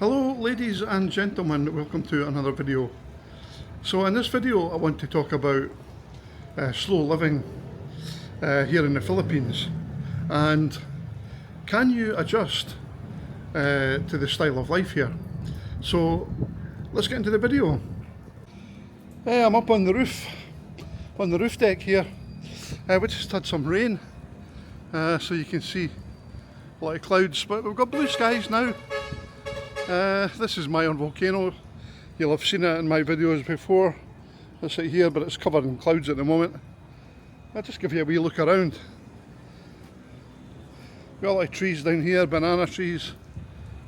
Hello ladies and gentlemen, welcome to another video. So in this video I want to talk about slow living here in the Philippines, and can you adjust to the style of life here? So let's get into the video. I'm up on the roof deck here, which has had some rain, so you can see a lot of clouds, but we've got blue skies now. This is my own volcano. You'll have seen it in my videos before. It's right here, but it's covered in clouds at the moment. I'll just give you a wee look around. We've got a lot of trees down here, banana trees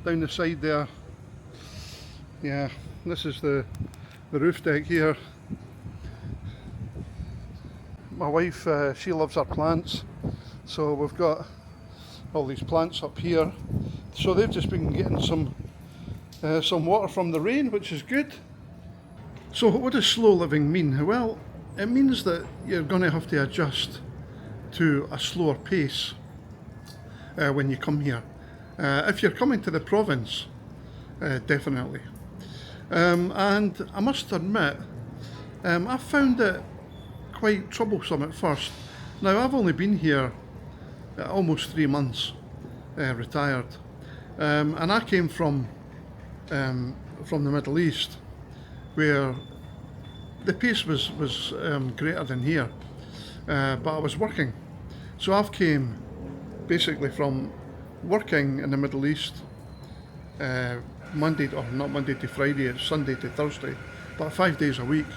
down the side there. Yeah, this is the roof deck here. My wife, she loves her plants, so we've got all these plants up here. So they've just been getting some water from the rain, which is good. So what does slow living mean? Well, it means that you're going to have to adjust to a slower pace when you come here. If you're coming to the province, definitely. And I must admit, I found it quite troublesome at first. Now, I've only been here almost 3 months, retired, and I came from the Middle East, where the pace was greater than here, but I was working. So I've came basically from working in the Middle East, not Monday to Friday, it's Sunday to Thursday, but 5 days a week.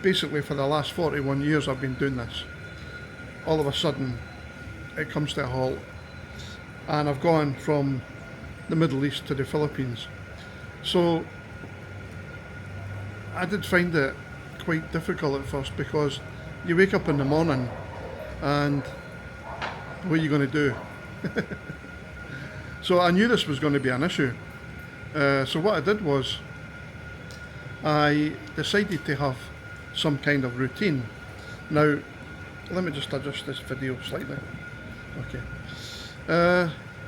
Basically for the last 41 years I've been doing this. All of a sudden it comes to a halt, and I've gone from the Middle East to the Philippines. So I did find it quite difficult at first, because you wake up in the morning and what are you going to do? So I knew this was going to be an issue. So what I did was I decided to have some kind of routine. Now let me just adjust this video slightly. Okay.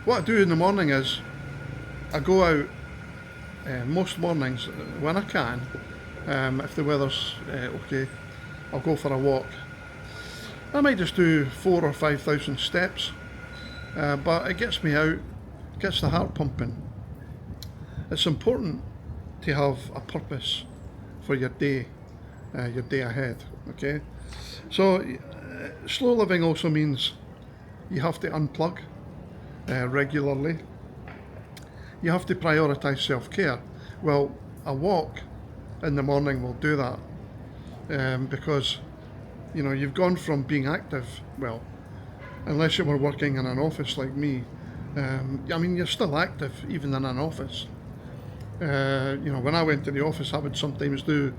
What I do in the morning is I go out most mornings when I can. If the weather's okay, I'll go for a walk. I might just do 4,000 or 5,000 steps, but it gets me out, gets the heart pumping. It's important to have a purpose for your day ahead. Okay, so slow living also means you have to unplug regularly. You have to prioritise self-care. Well, a walk in the morning will do that, because you know you've gone from being active. Well, unless you were working in an office like me, I mean you're still active even in an office. You know, when I went to the office, I would sometimes do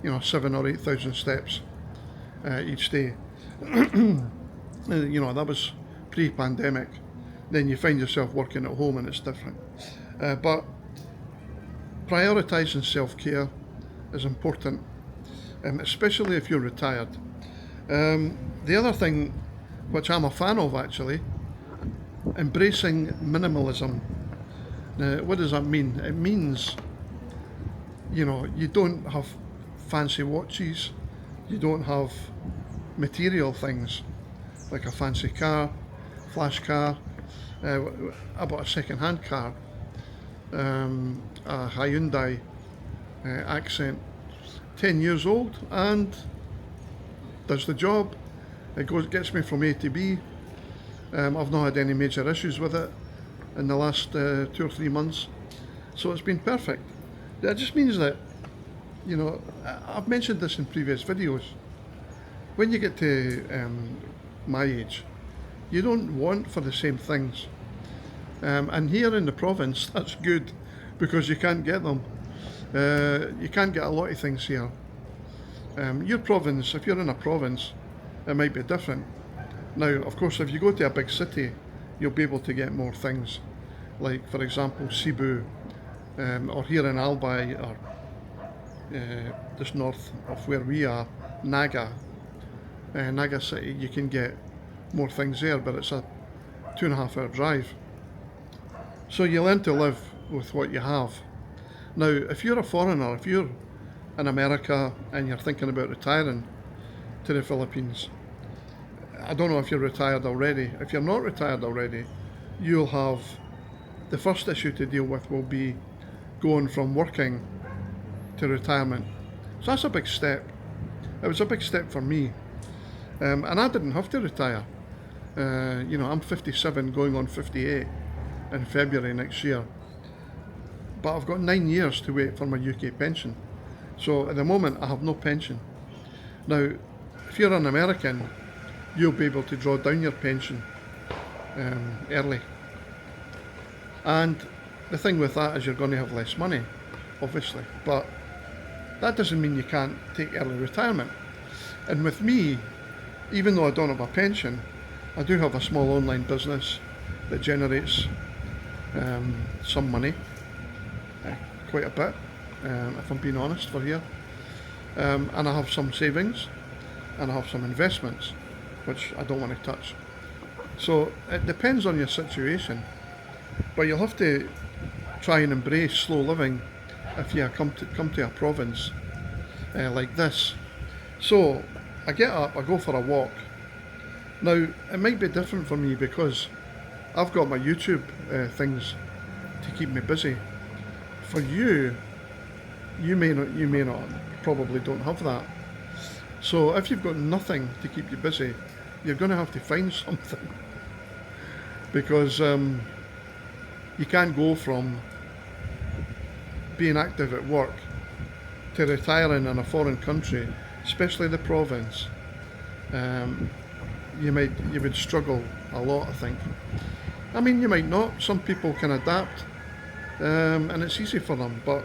7,000 or 8,000 steps each day. You know, that was pre-pandemic. Then you find yourself working at home and it's different. But prioritising self-care is important, especially if you're retired. The other thing, which I'm a fan of actually, embracing minimalism. Now, what does that mean? It means, you don't have fancy watches, you don't have material things like a fancy car, flash car. I bought a second-hand car, a Hyundai Accent, 10 years old, and does the job. It gets me from A to B. I've not had any major issues with it in the last 2 or 3 months, so it's been perfect. That just means that, I've mentioned this in previous videos, when you get to my age, you don't want for the same things. And here in the province, that's good, because you can't get them. You can't get a lot of things here. Your province, if you're in a province, it might be different. Now, of course, if you go to a big city, you'll be able to get more things. Like, for example, Cebu, or here in Albay, or just north of where we are, Naga City, you can get more things there, but it's a 2.5 hour drive. So you learn to live with what you have. Now, if you're a foreigner, if you're in America and you're thinking about retiring to the Philippines, I don't know if you're retired already. If you're not retired already, you'll have, the first issue to deal with will be going from working to retirement. So that's a big step. It was a big step for me. And I didn't have to retire. I'm 57 going on 58 in February next year. But I've got 9 years to wait for my UK pension. So at the moment I have no pension. Now, if you're an American, you'll be able to draw down your pension early. And the thing with that is you're going to have less money, obviously. But that doesn't mean you can't take early retirement. And with me, even though I don't have a pension, I do have a small online business that generates some money, quite a bit, if I'm being honest for here. And I have some savings, and I have some investments, which I don't want to touch. So it depends on your situation, but you'll have to try and embrace slow living if you come to a province like this. So I get up, I go for a walk. Now it might be different for me because I've got my YouTube things to keep me busy. For you, you may not, probably don't have that. So if you've got nothing to keep you busy, you're going to have to find something, because you can't go from being active at work to retiring in a foreign country, especially the province. You would struggle a lot, I think. I mean, you might not. Some people can adapt, and it's easy for them. But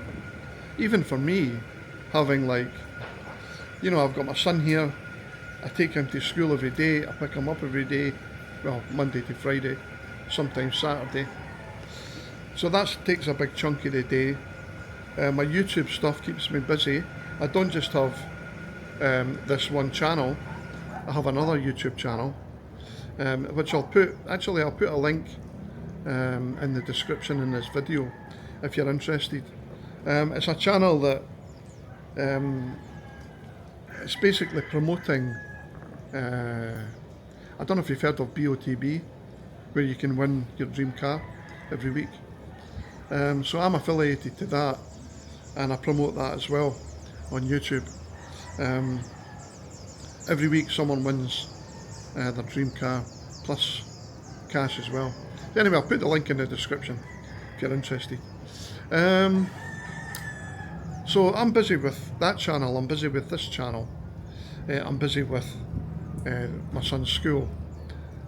even for me, having I've got my son here. I take him to school every day. I pick him up every day. Well, Monday to Friday, sometimes Saturday. So that takes a big chunk of the day. My YouTube stuff keeps me busy. I don't just have this one channel. I have another YouTube channel, which I'll put a link in the description in this video if you're interested. It's a channel that it's basically promoting, I don't know if you've heard of BOTB, where you can win your dream car every week. So I'm affiliated to that, and I promote that as well on YouTube. Every week someone wins their dream car, plus cash as well. Anyway, I'll put the link in the description if you're interested. So I'm busy with that channel, I'm busy with this channel, I'm busy with my son's school,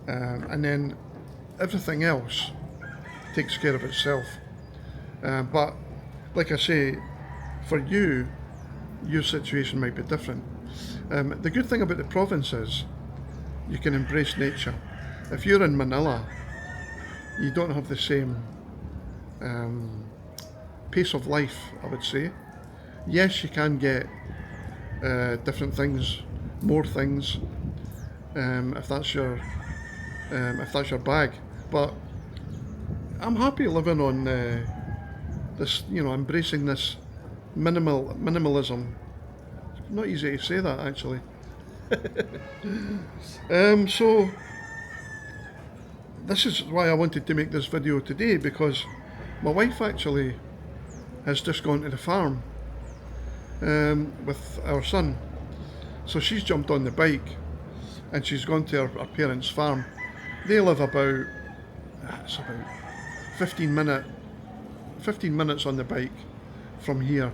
and then everything else takes care of itself. But like I say, for you, your situation might be different. The good thing about the province is you can embrace nature. If you're in Manila, you don't have the same pace of life, I would say. Yes, you can get different things, more things, if that's your bag. But I'm happy living on this, embracing this minimalism. Not easy to say that, actually. So this is why I wanted to make this video today, because my wife actually has just gone to the farm with our son. So she's jumped on the bike and she's gone to her parents' farm. They live about 15 minutes on the bike from here.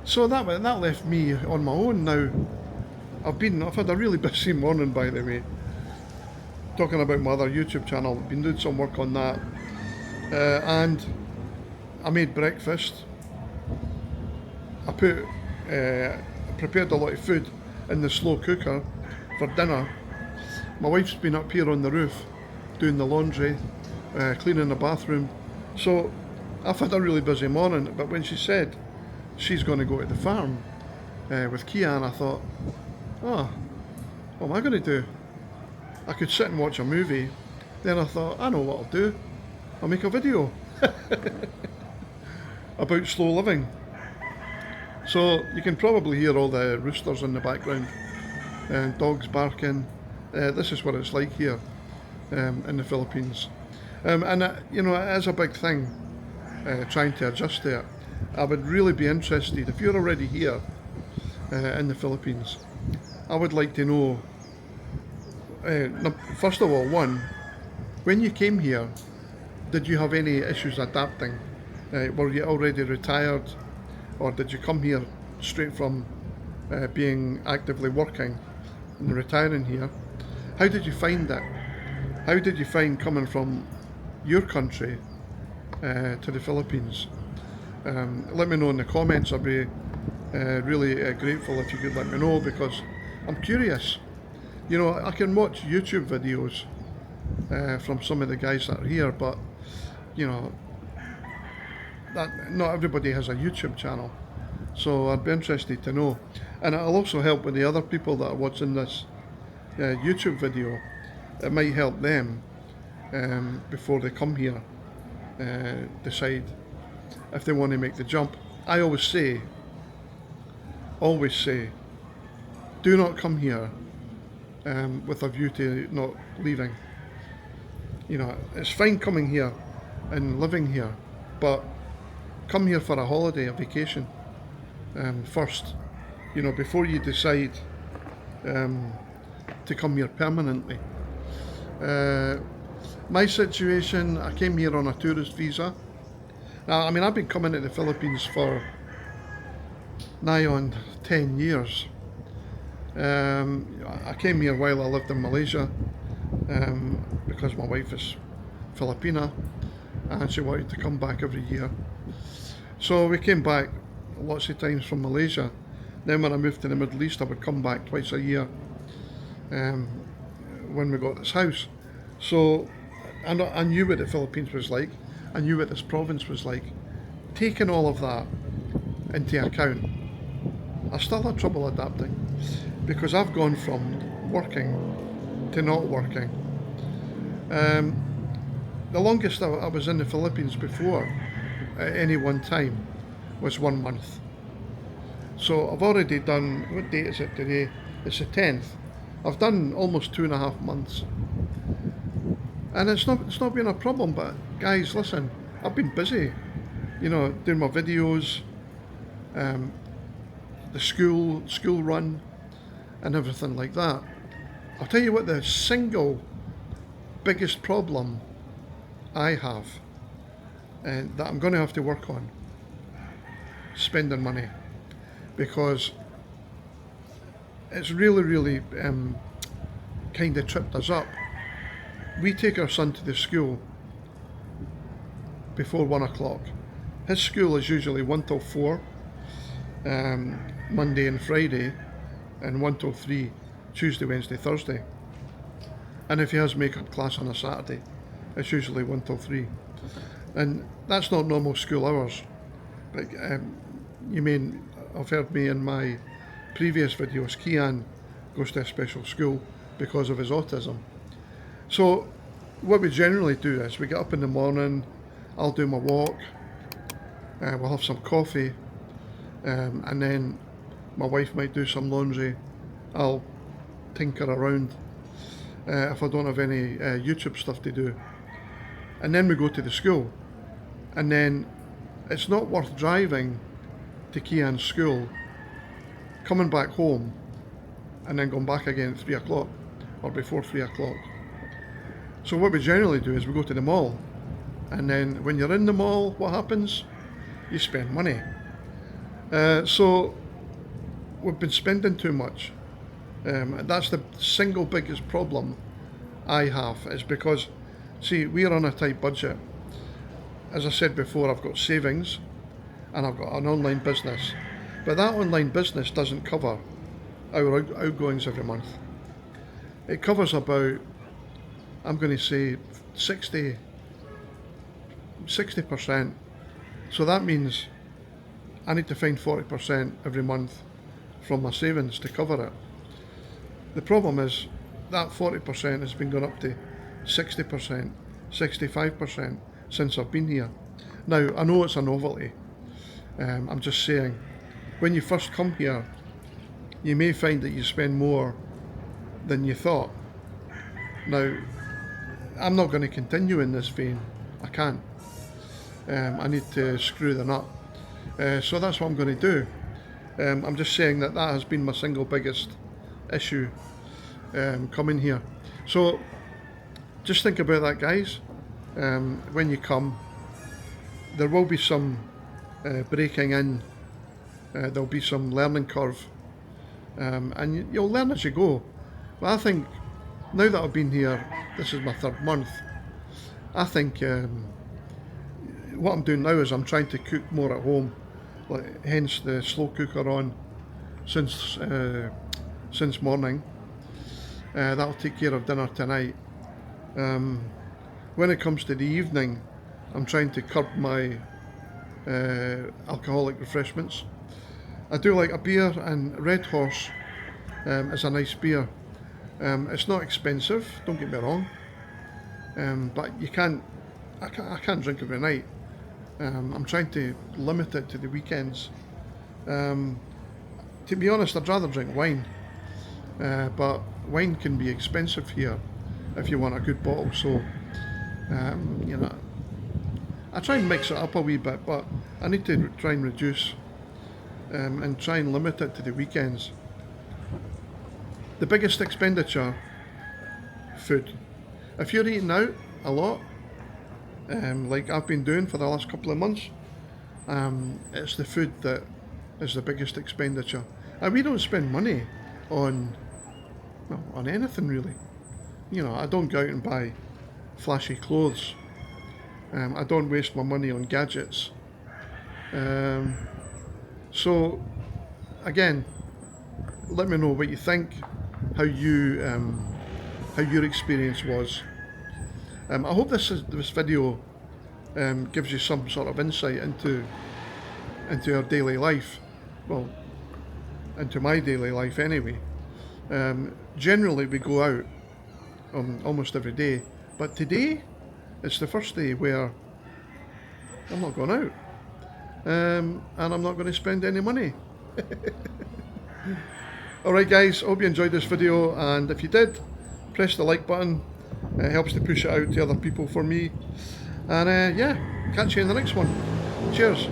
So that left me on my own now. I've had a really busy morning, by the way. Talking about my other YouTube channel, I've been doing some work on that, and I made breakfast. I prepared a lot of food in the slow cooker for dinner. My wife's been up here on the roof doing the laundry, cleaning the bathroom. So I've had a really busy morning, but when she said she's going to go to the farm with Kian, I thought, what am I going to do? I could sit and watch a movie, Then I thought, I know what I'll do. I'll make a video about slow living. So you can probably hear all the roosters in the background and dogs barking. This is what it's like here in the Philippines. And you know, it is a big thing trying to adjust to it. I would really be interested, if you're already here in the Philippines, I would like to know, first of all, one, when you came here, did you have any issues adapting? Were you already retired, or did you come here straight from being actively working and retiring here? How did you find that? How did you find coming from your country to the Philippines? Let me know in the comments. I'd be really grateful if you could let me know, because I'm curious. You know, I can watch YouTube videos from some of the guys that are here, but you know, that not everybody has a YouTube channel, so I'd be interested to know. And it'll also help with the other people that are watching this YouTube video. It might help them before they come here decide if they want to make the jump. I always say, do not come here with a view to not leaving. You know, it's fine coming here and living here, but come here for a holiday, a vacation first, you know, before you decide to come here permanently. My situation, I came here on a tourist visa. Now, I mean, I've been coming to the Philippines for nigh on 10 years. I came here while I lived in Malaysia because my wife is Filipina and she wanted to come back every year. So we came back lots of times from Malaysia. Then when I moved to the Middle East, I would come back twice a year when we got this house. So I knew what the Philippines was like. I knew what this province was like. Taking all of that into account, I still had trouble adapting, because I've gone from working to not working. The longest I was in the Philippines before at any one time was 1 month. So I've already done, what date is it today? It's the 10th. I've done almost 2.5 months. And it's not been a problem, but guys, listen, I've been busy, you know, doing my videos, the school run and everything like that. I'll tell you what, the single biggest problem I have and that I'm going to have to work on, spending money, because it's really kind of tripped us up. We take our son to the school before 1 o'clock. His school is usually 1 till 4, Monday and Friday, and 1 till 3, Tuesday, Wednesday, Thursday. And if he has makeup class on a Saturday, it's usually 1 till 3. And that's not normal school hours. But you may have heard me in my previous videos, Kian goes to a special school because of his autism. So what we generally do is we get up in the morning, I'll do my walk, we'll have some coffee, and then my wife might do some laundry. I'll tinker around if I don't have any YouTube stuff to do. And then we go to the school. And then it's not worth driving to Kian's school, coming back home, and then going back again at 3 o'clock or before 3 o'clock. So what we generally do is we go to the mall, and then when you're in the mall, what happens? You spend money. So we've been spending too much. That's the single biggest problem I have, is because, see, we're on a tight budget. As I said before, I've got savings and I've got an online business, but that online business doesn't cover our outgoings every month. It covers about, I'm going to say 60%. So that means I need to find 40% every month from my savings to cover it. The problem is that 40% has been going up to 60%, 65% since I've been here. Now, I know it's a novelty. I'm just saying, when you first come here, you may find that you spend more than you thought. Now, I'm not going to continue in this vein. I can't. I need to screw the nut. So that's what I'm going to do. I'm just saying that has been my single biggest issue coming here. So just think about that, guys. When you come, there will be some breaking in. There'll be some learning curve, and you'll learn as you go. But I think now that I've been here, this is my 3rd month. I think what I'm doing now is I'm trying to cook more at home, hence the slow cooker on since morning. That'll take care of dinner tonight. When it comes to the evening, I'm trying to curb my alcoholic refreshments. I do like a beer, and Red Horse is a nice beer. It's not expensive, don't get me wrong, but I can't drink every night. I'm trying to limit it to the weekends. To be honest, I'd rather drink wine, but wine can be expensive here if you want a good bottle. So, you know, I try and mix it up a wee bit, but I need to try and reduce and try and limit it to the weekends. The biggest expenditure, food. If you're eating out a lot, like I've been doing for the last couple of months, it's the food that is the biggest expenditure. And we don't spend money on anything really. You know, I don't go out and buy flashy clothes. I don't waste my money on gadgets. So again, let me know what you think, how your experience was. I hope this video gives you some sort of insight into our daily life. Well, into my daily life anyway. Generally we go out almost every day, but today it's the first day where I'm not going out, and I'm not going to spend any money. Alright guys, I hope you enjoyed this video, and if you did, press the like button. It helps to push it out to other people for me. And yeah, catch you in the next one. Cheers.